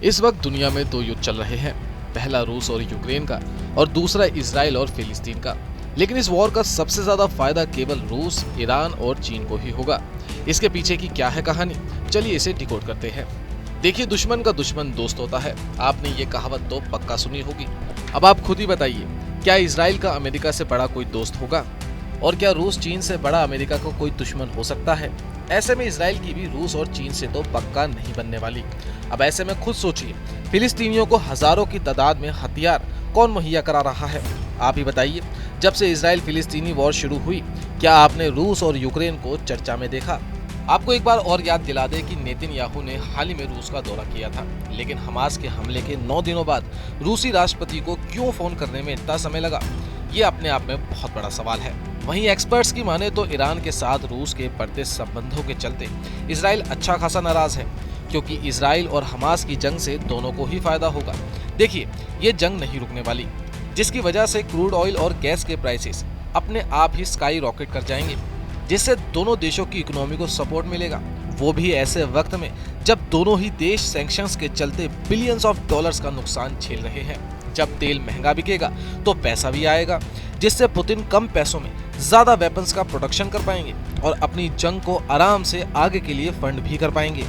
इस वक्त दुनिया में दो युद्ध चल रहे हैं, पहला रूस और यूक्रेन का और दूसरा इजराइल और फिलिस्तीन का। लेकिन इस वॉर का सबसे ज्यादा फायदा केवल रूस, ईरान और चीन को ही होगा। इसके पीछे की क्या है कहानी, चलिए इसे डिकोड करते हैं। देखिए, दुश्मन का दुश्मन दोस्त होता है। आपने ये कहावत तो पक्का सुनी होगी। अब आप खुद ही बताइए, क्या इजराइल का अमेरिका से बड़ा कोई दोस्त होगा? और क्या रूस चीन से बड़ा अमेरिका को कोई दुश्मन हो सकता है? ऐसे में इजराइल की भी रूस और चीन से तो पक्का नहीं बनने वाली। अब ऐसे में खुद सोचिए, फिलिस्तीनियों को हजारों की तादाद में हथियार कौन मुहैया करा रहा है? आप ही बताइए। जब से इजराइल फिलिस्तीनी वॉर शुरू हुई, क्या आपने रूस और यूक्रेन को चर्चा में देखा? आपको एक बार और याद दिला दे कि नेतन्याहू ने हाल ही में रूस का दौरा किया था, लेकिन हमास के हमले के 9 दिनों बाद रूसी राष्ट्रपति को क्यों फोन करने में इतना समय लगा? ये अपने आप में बहुत बड़ा सवाल है। वहीं एक्सपर्ट्स की माने तो ईरान के साथ रूस के बढ़ते संबंधों के चलते इजराइल अच्छा खासा नाराज है, क्योंकि इजराइल और हमास की जंग से दोनों को ही फायदा होगा। देखिए, ये जंग नहीं रुकने वाली, जिसकी वजह से क्रूड ऑयल और गैस के प्राइसेस अपने आप ही स्काई रॉकेट कर जाएंगे, जिससे दोनों देशों की इकोनॉमी को सपोर्ट मिलेगा। वो भी ऐसे वक्त में जब दोनों ही देश सैंक्शंस के चलते बिलियंस ऑफ डॉलर्स का नुकसान झेल रहे हैं। जब तेल महंगा बिकेगा तो पैसा भी आएगा, जिससे पुतिन कम पैसों में ज्यादा वेपन्स का प्रोडक्शन कर पाएंगे और अपनी जंग को आराम से आगे के लिए फंड भी कर पाएंगे।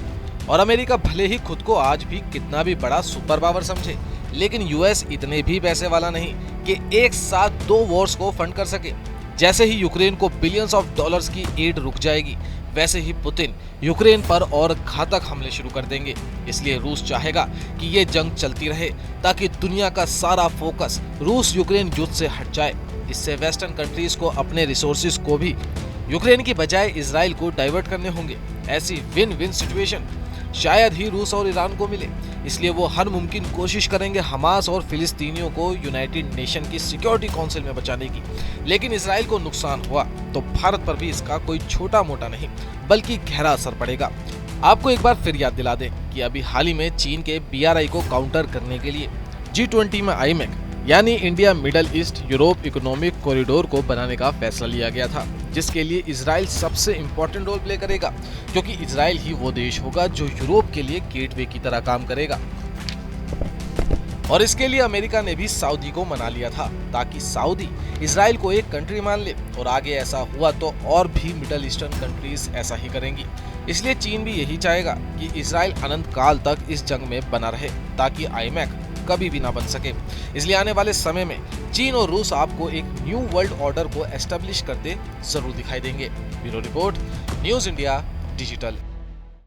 और अमेरिका भले ही खुद को आज भी कितना भी बड़ा सुपर पावर समझे, लेकिन यूएस इतने भी पैसे वाला नहीं कि एक साथ 2 वॉर्स को फंड कर सके। जैसे ही यूक्रेन को बिलियंस ऑफ डॉलर्स की एड रुक जाएगी, वैसे ही पुतिन यूक्रेन पर और घातक हमले शुरू कर देंगे। इसलिए रूस चाहेगा कि ये जंग चलती रहे, ताकि दुनिया का सारा फोकस रूस यूक्रेन युद्ध से हट जाए। इससे वेस्टर्न कंट्रीज को अपने रिसोर्सेज को भी यूक्रेन की बजाय इजराइल को डाइवर्ट करने होंगे। ऐसी विन विन सिचुएशन शायद ही रूस और ईरान को मिले, इसलिए वो हर मुमकिन कोशिश करेंगे हमास और फिलिस्तीनियों को यूनाइटेड नेशन की सिक्योरिटी काउंसिल में बचाने की। लेकिन इजराइल को नुकसान हुआ तो भारत पर भी इसका कोई छोटा मोटा नहीं बल्कि गहरा असर पड़ेगा। आपको एक बार फिर याद दिला दें कि अभी हाल ही में चीन के BRI को काउंटर करने के लिए G20 में IMEC यानी India middle east Europe economic corridor को बनाने का फैसला लिया गया था, जिसके लिए इजराइल सबसे इम्पोर्टेंट रोल प्ले करेगा, क्योंकि इजराइल ही वो देश होगा जो यूरोप के लिए गेटवे की तरह काम करेगा। और इसके लिए अमेरिका ने भी सऊदी को मना लिया था, ताकि सऊदी इजराइल को एक कंट्री मान ले, और आगे ऐसा हुआ तो और भी मिडल ईस्टर्न कंट्रीज ऐसा ही करेंगी। इसलिए चीन भी यही चाहेगा कि इजराइल अनंत काल तक इस जंग में बना रहे, ताकि IMEC कभी भी ना बन सके। इसलिए आने वाले समय में चीन और रूस आपको एक न्यू वर्ल्ड ऑर्डर को एस्टेब्लिश करते जरूर दिखाई देंगे। Bureau report, news India digital.